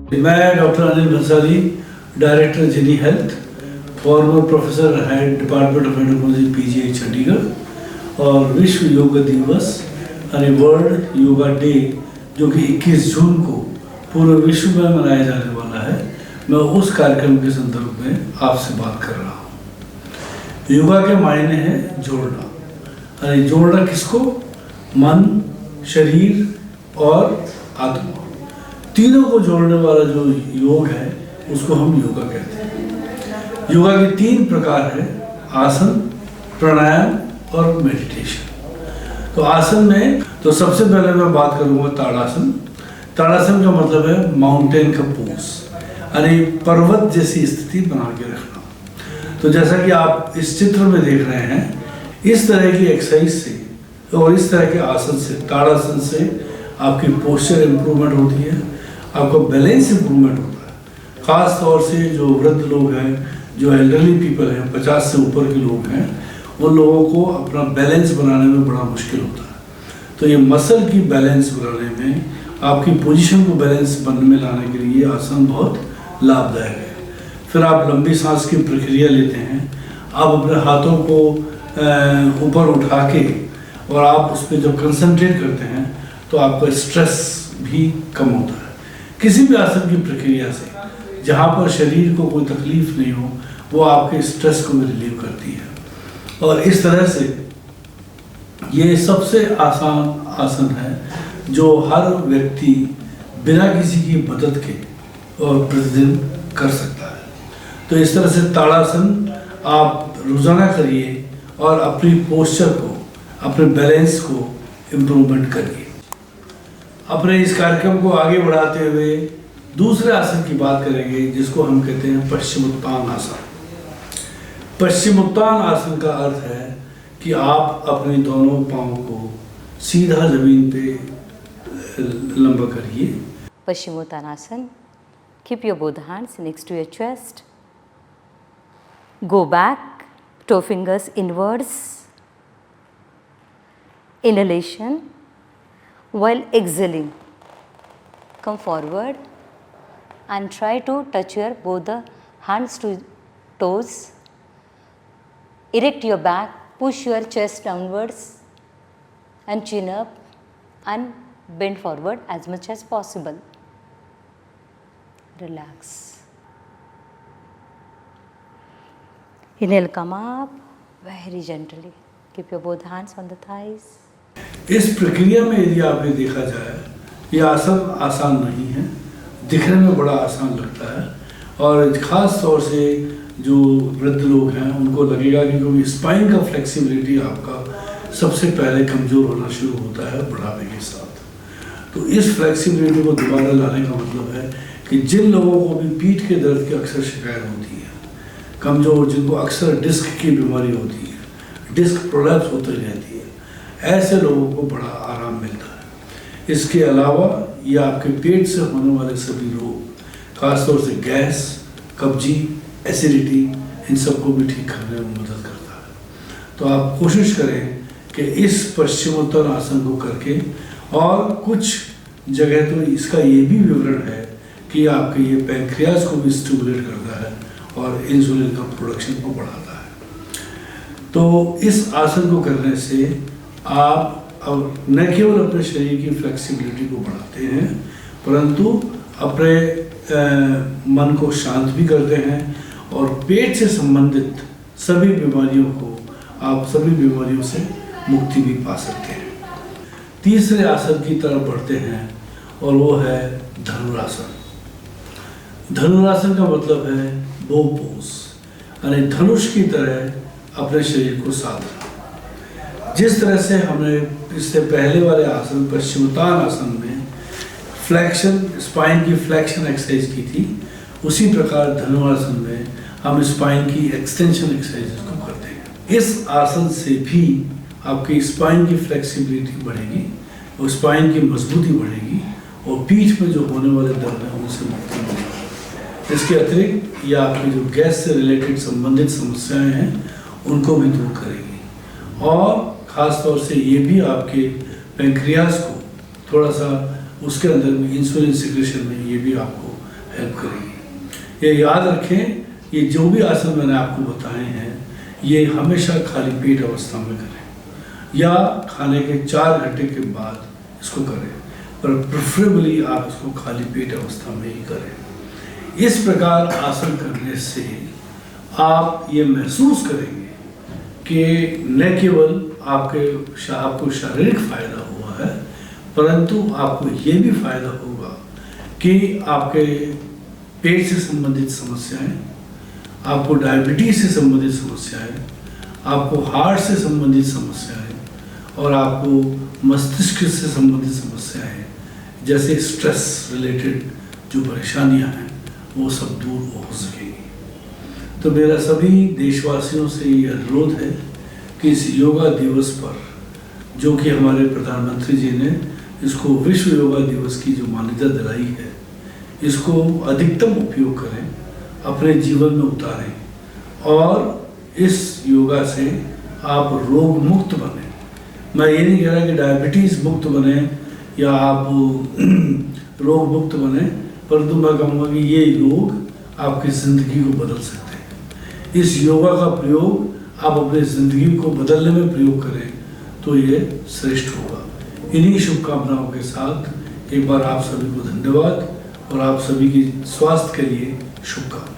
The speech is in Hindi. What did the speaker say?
मैं doctor Anil Bhansali, director Jini health, former professor head department of endocrinology PGI Chandigarh, और विश्व योग दिवस यानी वर्ल्ड योगा डे जो कि 21 जून को पूरे विश्व में मनाया जाने वाला है, मैं उस कार्यक्रम के संदर्भ में आपसे बात कर रहा हूँ। योगा के मायने हैं जोड़ना, यानी जोड़ना किसको? मन, शरीर और आत्मा, तीनों को जोड़ने वाला जो योग है उसको हम योगा कहते हैं। योगा के 3 प्रकार हैं: आसन, प्राणायाम और मेडिटेशन। तो आसन में तो सबसे पहले मैं बात करूंगा ताड़ासन। ताड़ासन का मतलब है माउंटेन का पोज, यानी पर्वत जैसी स्थिति बना के रखना। तो जैसा कि आप इस चित्र में देख रहे हैं, इस तरह की एक्सरसाइज से और इस तरह के आसन से, ताड़ासन से आपकी पोस्चर इम्प्रूवमेंट होती है, आपका बैलेंस इम्प्रूवमेंट होता है। ख़ास तौर से जो वृद्ध लोग हैं, जो एल्डरली पीपल हैं, 50 से ऊपर के लोग हैं, उन लोगों को अपना बैलेंस बनाने में बड़ा मुश्किल होता है। तो ये मसल की बैलेंस बनाने में, आपकी पोजीशन को बैलेंस बनने में लाने के लिए आसन बहुत लाभदायक है। फिर आप लंबी सांस की प्रक्रिया लेते हैं, आप अपने हाथों को ऊपर उठा के और आप उस पर जब कंसंट्रेट करते हैं तो आपका स्ट्रेस भी कम होता है। किसी भी आसन की प्रक्रिया से जहाँ पर शरीर को कोई तकलीफ नहीं हो, वो आपके स्ट्रेस को भी रिलीव करती है। और इस तरह से ये सबसे आसान आसन है जो हर व्यक्ति बिना किसी की मदद के और प्रतिदिन कर सकता है। तो इस तरह से ताड़ासन आप रोज़ाना करिए और अपनी पोस्चर को, अपने बैलेंस को इम्प्रूवमेंट करिए। अपने इस कार्यक्रम को आगे बढ़ाते हुए दूसरे आसन की बात करेंगे, जिसको हम कहते हैं पश्चिमोत्तान आसन। पश्चिमोत्तान आसन का अर्थ है कि आप अपने दोनों पाँव को सीधा जमीन पे लंबा करिए। Paschimottanasana. Keep your both hands next to your chest. Go back, toe fingers inwards. Inhalation. While exhaling, come forward and try to touch your both the hands to toes. Erect your back, push your chest downwards and chin up and bend forward as much as possible. Relax. Inhale, come up very gently. Keep your both hands on the thighs. इस प्रक्रिया में यदि आपने देखा जाए, ये आसन आसान नहीं है, दिखने में बड़ा आसान लगता है, और ख़ास तौर से जो वृद्ध लोग हैं उनको लगेगा कि क्योंकि स्पाइन का फ्लेक्सिबिलिटी आपका सबसे पहले कमज़ोर होना शुरू होता है बुढ़ापे के साथ। तो इस फ्लेक्सिबिलिटी को दोबारा लाने का मतलब है कि जिन लोगों को भी पीठ के दर्द की अक्सर शिकायत होती है, कमज़ोर, जिनको अक्सर डिस्क की बीमारी होती है, डिस्क प्रोलैप्स होती रहती है, ऐसे लोगों को बड़ा आराम मिलता है। इसके अलावा ये आपके पेट से होने वाले सभी रोग, खासतौर से गैस, कब्जी, एसिडिटी, इन सबको भी ठीक करने में मदद करता है। तो आप कोशिश करें कि इस पश्चिमोत्तान आसन को करके, और कुछ जगह तो इसका ये भी विवरण है कि आपके ये पैंक्रियाज को भी स्टिमुलेट करता है और इंसुलिन का प्रोडक्शन को बढ़ाता है। तो इस आसन को करने से आप अब न केवल अपने शरीर की फ्लेक्सिबिलिटी को बढ़ाते हैं, परंतु अपने मन को शांत भी करते हैं, और पेट से संबंधित सभी बीमारियों को, आप सभी बीमारियों से मुक्ति भी पा सकते हैं। तीसरे आसन की तरफ बढ़ते हैं और वो है धनुरासन। धनुरासन का मतलब है बो पोज, यानी धनुष की तरह अपने शरीर को साधना। जिस तरह से हमने इससे पहले वाले आसन पश्चिमोत्तान आसन में फ्लेक्शन, स्पाइन की फ्लेक्शन एक्सरसाइज की थी, उसी प्रकार धनुरासन में हम स्पाइन की एक्सटेंशन एक्सरसाइज को करते हैं। इस आसन से भी आपकी स्पाइन की फ्लेक्सिबिलिटी बढ़ेगी और स्पाइन की मजबूती बढ़ेगी, और पीठ में जो होने वाले दर्द हैं उनसे मुक्ति मिलेगी। इसके अतिरिक्त ये आपकी जो गैस से रिलेटेड संबंधित समस्याएं हैं उनको भी दूर करेगी, और ख़ास तौर से ये भी आपके पैंक्रियाज को थोड़ा सा उसके अंदर में इंसुलिन सिक्रेशन में ये भी आपको हेल्प करेगी। ये याद रखें, ये जो भी आसन मैंने आपको बताए हैं ये हमेशा खाली पेट अवस्था में करें या खाने के 4 घंटे के बाद इसको करें, पर प्रेफरेबली आप इसको खाली पेट अवस्था में ही करें। इस प्रकार आसन करने से आप ये महसूस करेंगे कि न केवल आपको शारीरिक फायदा हुआ है, परंतु आपको ये भी फायदा होगा कि आपके पेट से संबंधित समस्याएं, आपको डायबिटीज से संबंधित समस्याएं, आपको हार्ट से संबंधित समस्याएं और आपको मस्तिष्क से संबंधित समस्याएं जैसे स्ट्रेस रिलेटेड जो परेशानियां हैं वो सब दूर हो सकेंगी। तो मेरा सभी देशवासियों से ये अनुरोध है कि इस योगा दिवस पर, जो कि हमारे प्रधानमंत्री जी ने इसको विश्व योगा दिवस की जो मान्यता दिलाई है, इसको अधिकतम उपयोग करें, अपने जीवन में उतारें और इस योगा से आप रोग मुक्त बने। मैं ये नहीं कह रहा कि डायबिटीज़ मुक्त बने या आप रोग मुक्त बने, परंतु मैं कहूँगा कि ये योग आपकी ज़िंदगी को बदल सकते हैं। इस योगा का प्रयोग आप अपने ज़िंदगी को बदलने में प्रयोग करें तो ये श्रेष्ठ होगा। इन्हीं शुभकामनाओं के साथ एक बार आप सभी को धन्यवाद और आप सभी की स्वास्थ्य के लिए शुभकामनाएं।